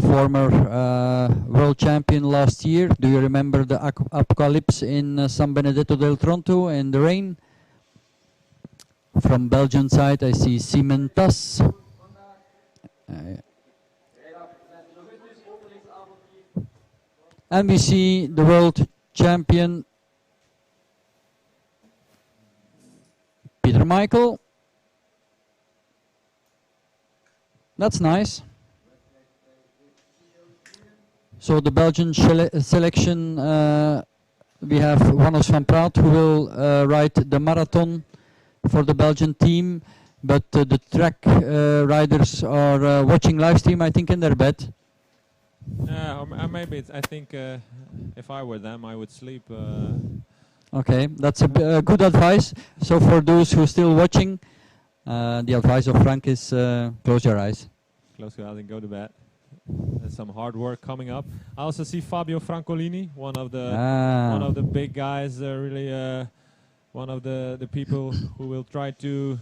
former world champion last year. Do you remember the apocalypse in San Benedetto del Tronto in the rain? From Belgian side, I see SIEMEN. And we see the world champion, Peter Michael. That's nice. So the Belgian selection, we have Wannes van Praat who will ride the marathon for the Belgian team, but the track riders are watching live stream, I think, in their bed. Or maybe I think if I were them, I would sleep. Okay, that's a good advice. So for those who are still watching, the advice of Frank is close your eyes. Close your eyes and go to bed. There's some hard work coming up. I also see Fabio Francolini, one of the big guys, really one of the people who will try to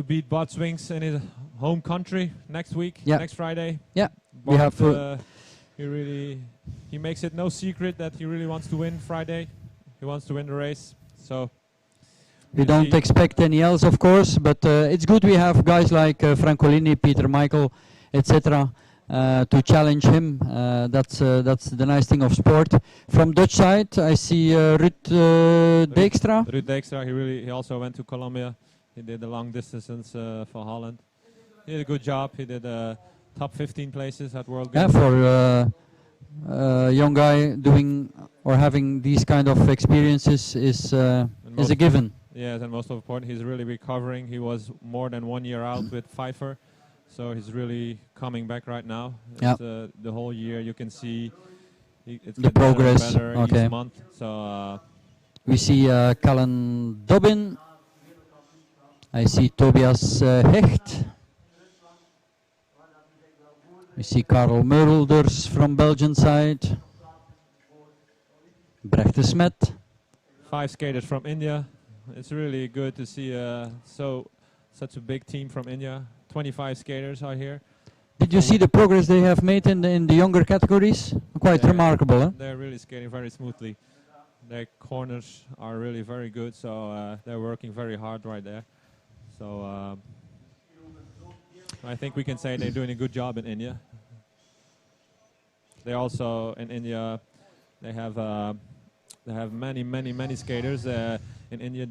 beat Botswings in his home country next week, next Friday. Yeah, but we have. He makes it no secret that he really wants to win Friday. He wants to win the race. So we don't expect any else, of course, but it's good we have guys like Francolini, Peter Michael, etc. To challenge him. That's the nice thing of sport. From Dutch side, I see Ruud Dijkstra. Ruud Dijkstra. He also went to Colombia. He did the long distance for Holland. He did a good job. He did top 15 places at World Games. Yeah, for a young guy doing or having these kind of experiences is a given. Yes, and most important, he's really recovering. He was more than 1 year out with Pfeiffer. So he's really coming back right now. Yep. The whole year you can see it's the progress better each month. So we see KALON DOBBIN. I see Tobias Hecht. We see Karel Meulders from Belgian side. Brecht de Smet. 5 skaters from India. It's really good to see such a big team from India. 25 skaters are here. Did you see the progress they have made in the younger categories? Quite remarkable, huh? They're really skating very smoothly. Their corners are really very good, so they're working very hard right there. So I think we can say they're doing a good job in India. They also in India they have many skaters. In India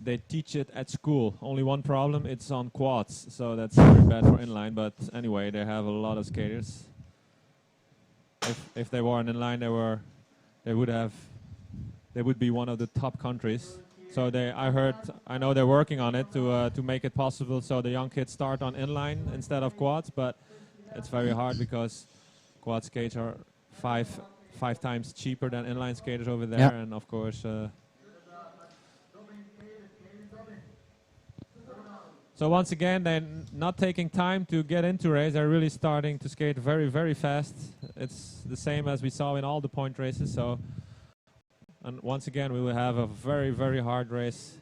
they teach it at school. Only one problem, it's on quads, so that's very bad for inline. But anyway, they have a lot of skaters. If they were on inline, they would be one of the top countries. So I know they're working on it to make it possible so the young kids start on inline instead of quads. But it's very hard because quad skates are five times cheaper than inline skaters over there, and of course. So once again, they're not taking time to get into race. They're really starting to skate very, very fast. It's the same as we saw in all the point races. So, and once again, we will have a very, very hard race.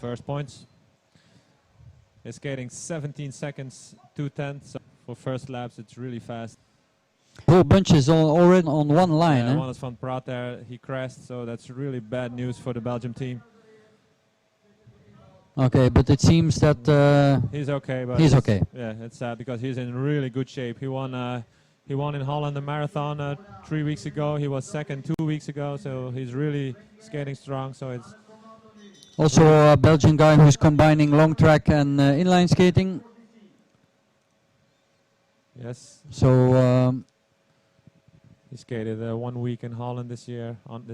First points. He's skating 17 seconds, 2/10. So for first laps, it's really fast. Whole bunch is already on one line. Yeah, Wannes van Praat there, he crashed, so that's really bad news for the Belgium team. Okay, but it seems that he's okay. But he's okay. Yeah, it's sad because he's in really good shape. He won in Holland the marathon 3 weeks ago. He was second 2 weeks ago, so he's really skating strong. So it's also a Belgian guy who's combining long track and inline skating. Yes. So he skated 1 week in Holland this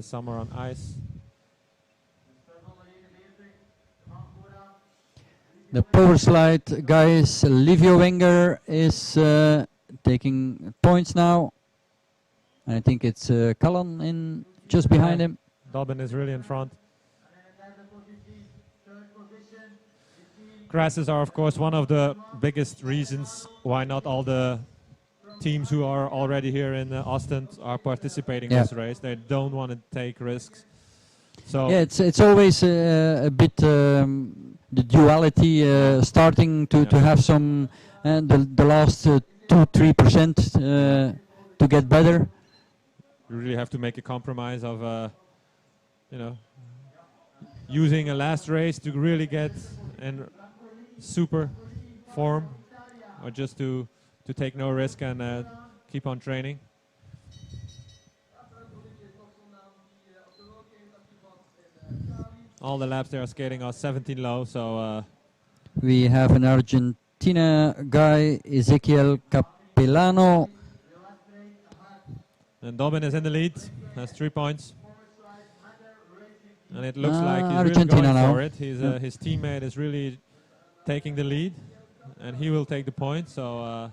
summer on ice. The power slide guys, Livio Wenger is taking points now. I think it's KALON in just behind him. Dobbin is really in front. crashes are, of course, one of the biggest reasons why not all the teams who are already here in Ostend are participating in this race. They don't want to take risks. So yeah, it's always a bit the duality starting to have some the last 2-3% to get better. You really have to make a compromise of you know, using a last race to really get in super form, or just to take no risk and keep on training. All the laps they are skating are 17 low, so we have an Argentina guy, EZEQUIEL Cappellano. And Dobbin is in the lead, has 3 points. And it looks like he's Argentina really going now. for it. He's, his teammate is really taking the lead, and he will take the point. So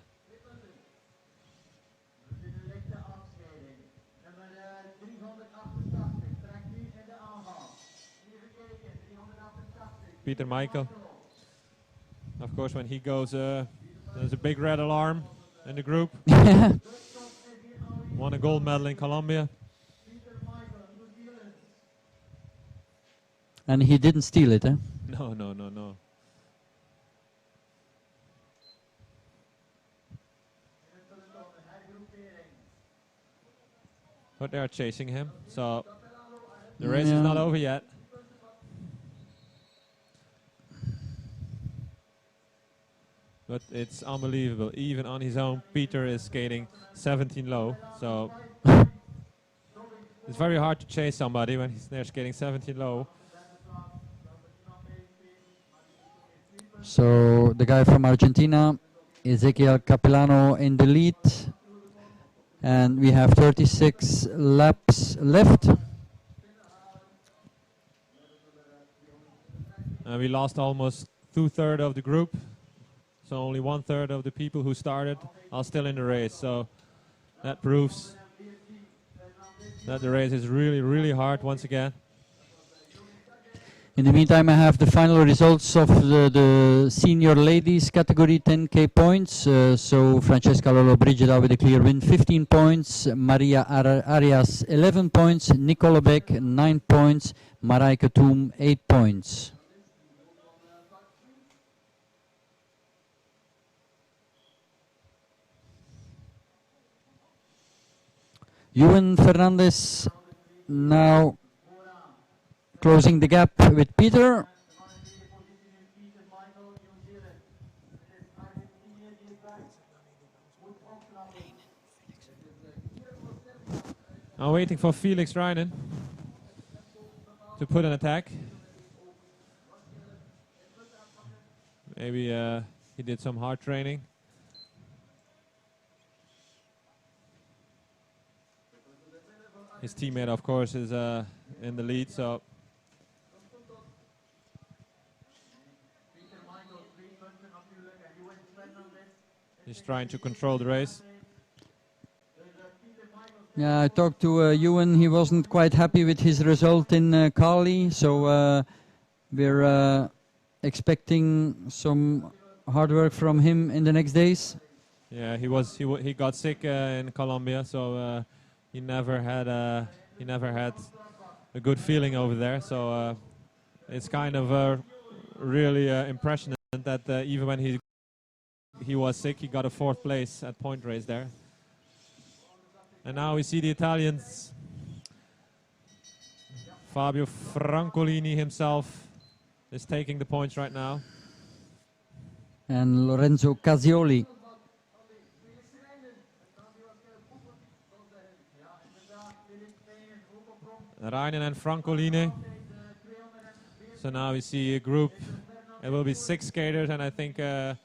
Peter Michael, of course, when he goes, there's a big red alarm in the group. Won a gold medal in Colombia. And he didn't steal it, eh? No, no, no, no. But they are chasing him, so the race is not over yet. But it's unbelievable. Even on his own, Peter is skating 17 low, so it's very hard to chase somebody when they're skating 17 low. So the guy from Argentina, EZEQUIEL Cappellano, in the lead. And we have 36 laps left. We lost almost 2/3 of the group. So only 1/3 of the people who started are still in the race. So that proves that the race is really, really hard once again. In the meantime, I have the final results of the senior ladies category, 10K points. So Francesca Lollobrigida with a clear win, 15 points. Maria Arias, 11 points. Nicola Beck, 9 points. Marijke Toom, 8 points. Ewan Fernandez now closing the gap with Peter. I'm waiting for Felix RIJHNEN to put an attack. Maybe he did some hard training. His teammate, of course, is in the lead, so he's trying to control the race. Yeah, I talked to Ewan. He wasn't quite happy with his result in Cali, so we're expecting some hard work from him in the next days. Yeah, he got sick in Colombia, so he never had a good feeling over there. So it's kind of really impressionant that even when he was sick, he got a 4th place at point race there. And now we see the Italians. Fabio Francolini himself is taking the points right now. And Lorenzo Cassioli. RIJHNEN and Francolini. So now we see a group. It will be 6 skaters, and I think the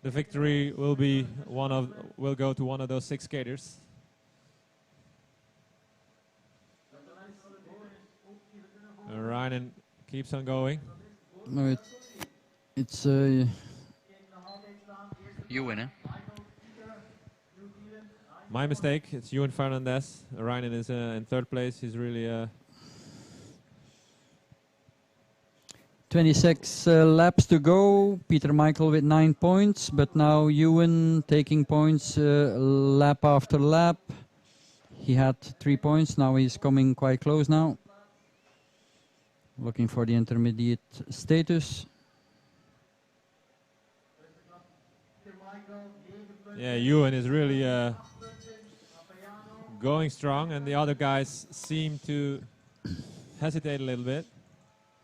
victory will go to one of those 6 skaters. RIJHNEN keeps on going. No, it's Ewan, eh? My mistake. It's Ewan Fernandez. RIJHNEN is in 3rd place. He's really 26 laps to go. Peter Michael with 9 points, but now EWEN taking points lap after lap. He had 3 points, now he's coming quite close now. Looking for the intermediate status. Yeah, EWEN is really going strong, and the other guys seem to hesitate a little bit.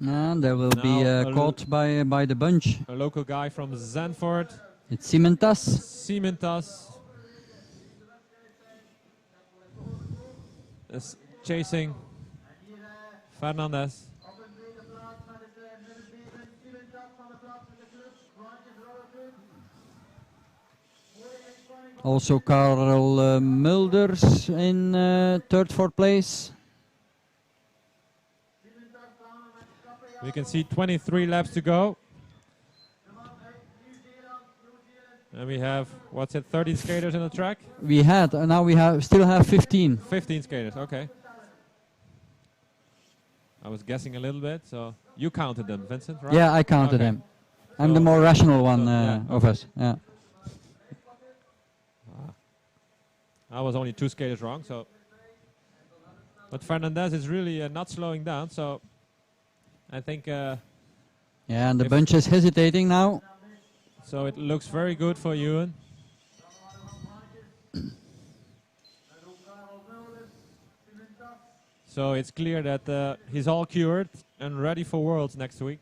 And they will be caught by the bunch. A local guy from Zandvoort. It's Siementas. Siementas is chasing Fernandez. Also Karel Mulders in third, fourth place. We can see 23 laps to go. And we have, what's it, 30 skaters in the track? We had, and now we still have 15. 15 skaters, okay. I was guessing a little bit, so you counted them, Vincent, right? Yeah, I counted them. I'm the more rational one of us. Yeah. I was only 2 skaters wrong, so. But Fernandez is really not slowing down, so I think. Yeah, and the bunch is hesitating now. So it looks very good for EWEN. So it's clear that he's all cured and ready for Worlds next week.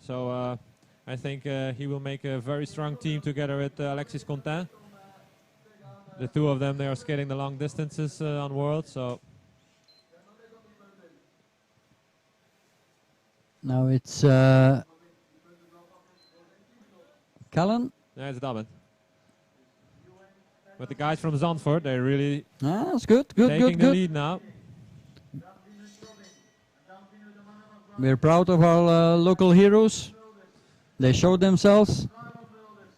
So I think he will make a very strong team together with Alexis Contin. The two of them, they are skating the long distances on Worlds. So now it's KALON. yeah, it's DOBBIN. But the guys from Zandvoort, they're really that's good, taking the lead now. We're proud of our local heroes. They showed themselves.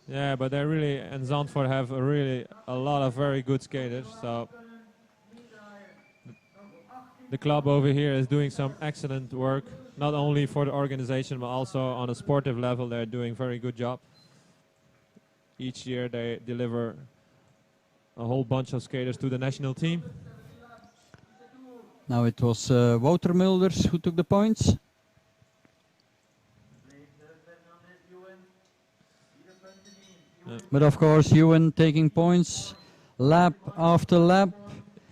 Yeah, but they really, and Zandvoort have a lot of very good skaters. So the club over here is doing some excellent work, not only for the organization, but also on a sportive level. They're doing a very good job. Each year they deliver a whole bunch of skaters to the national team. Now it was Wouter Mulders who took the points. But of course, EWEN taking points lap after lap.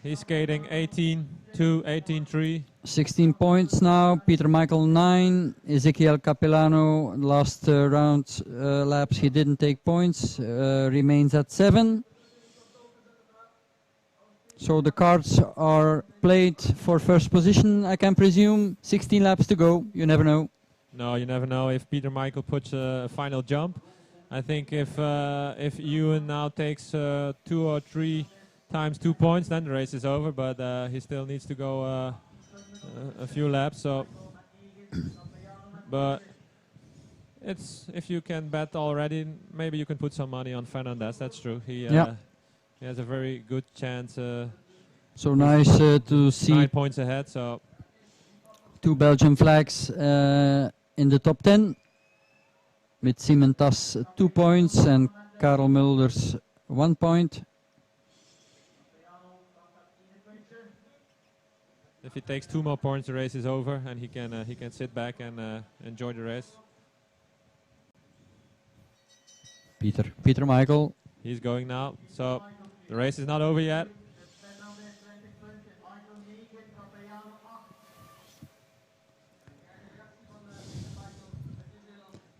He's skating 18-2, 18-3. 16 points now. Peter Michael 9. EZEQUIEL CAPPELLANO last round laps he didn't take points. Remains at 7. So the cards are played for first position, I can presume. 16 laps to go. You never know. No, you never know if Peter Michael puts a final jump. I think if EWEN now takes 2 or 3 times 2 points, then the race is over. But he still needs to go a few laps. So, but it's if you can bet already, maybe you can put some money on Fernandez. That's true. He has a very good chance. So nice to see 9 points ahead. So 2 Belgian flags in the top 10. With Siementas 2 points and Karel Mulders 1 point. If he takes 2 more points, the race is over, and he can sit back and enjoy the race. Peter Michael. He's going now, so the race is not over yet.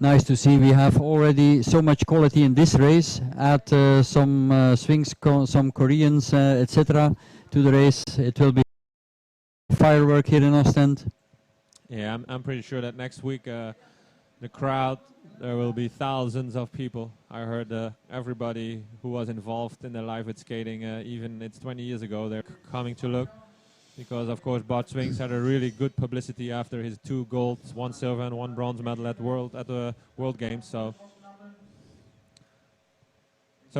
Nice to see we have already so much quality in this race. Add some swings, some Koreans, etc. to the race. It will be firework here in Ostend. Yeah, I'm pretty sure that next week the crowd, there will be thousands of people. I heard everybody who was involved in their life with skating, even it's 20 years ago, they're coming to look. Because of course Bart Swings had a really good publicity after his 2 golds, 1 silver and 1 bronze medal at the World Games. So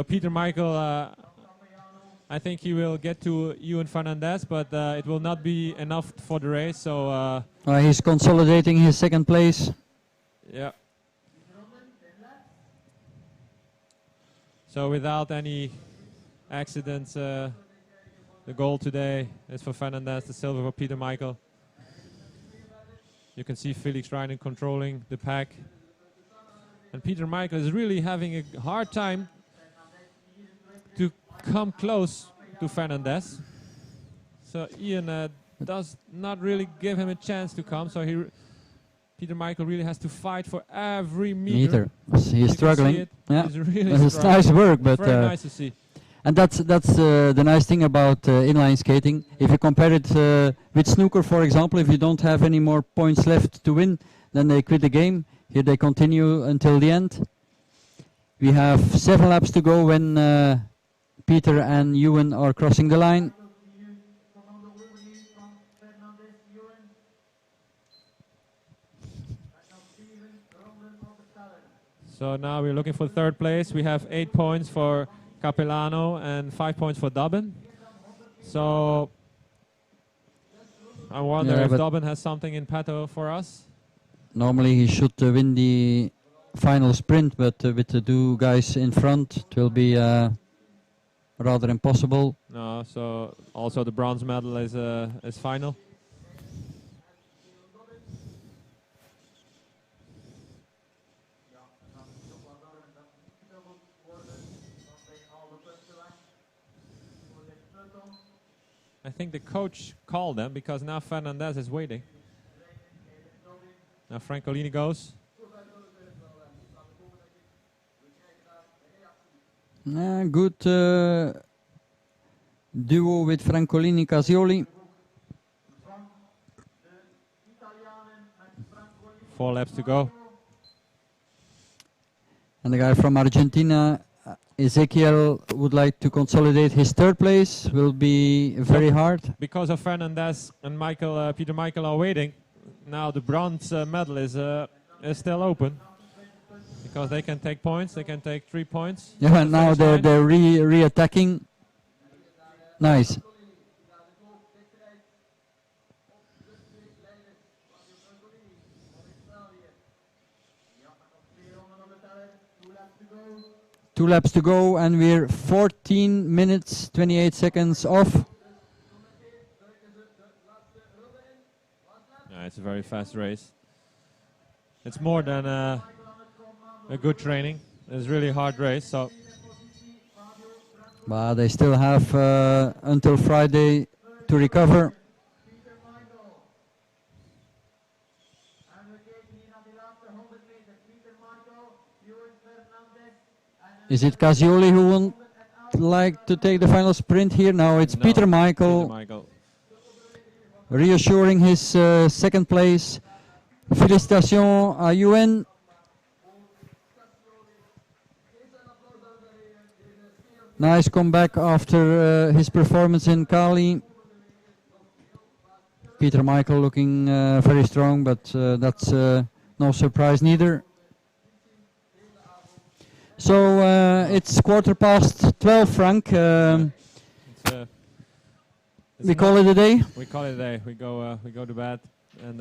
Peter Michael, I think he will get to EWEN Fernandez, but it will not be enough for the race. So he's consolidating his second place. yeah. So without any accidents, the goal today is for Fernandez, the silver for Peter Michael. You can see Felix RIJHNEN controlling the pack. And Peter Michael is really having a hard time to come close to Fernandez. So Ian does not really give him a chance to come. So Peter Michael really has to fight for every meter. He's struggling. Yeah, he's really it's nice work, but very nice to see. And that's the nice thing about inline skating. If you compare it with snooker, for example, if you don't have any more points left to win, then they quit the game. Here they continue until the end. We have 7 laps to go when Peter and EWEN are crossing the line. So now we're looking for third place. We have 8 points for CAPPELLANO and 5 points for DOBBIN. So I wonder if DOBBIN has something in petto for us. Normally he should win the final sprint, but with the 2 guys in front, it will be rather impossible. No, so also the bronze medal is final. I think the coach called them because now Fernandez is waiting. Now Francolini goes. Good duo with Francolini, CASSIOLI. 4 laps to go. And the guy from Argentina, EZEQUIEL, would like to consolidate his third place. Will be very hard. Because of Fernandez and Peter Michael are waiting. Now the bronze medal is still open. Because they can take points, they can take 3 points. Yeah, and now they're re-attacking. Nice. Two laps to go, and we're 14 minutes, 28 seconds off. Yeah, it's a very fast race. It's more than a good training. It's really a hard race. So, but they still have until Friday to recover. Is it CASSIOLI who would like to take the final sprint here? No, it's Peter Michael. Reassuring his second place. Félicitations à EWEN. Nice comeback after his performance in Cali. Peter Michael looking very strong, but that's no surprise neither. So it's 12:15, Frank. We call it a day. We call it a day. We go to bed, and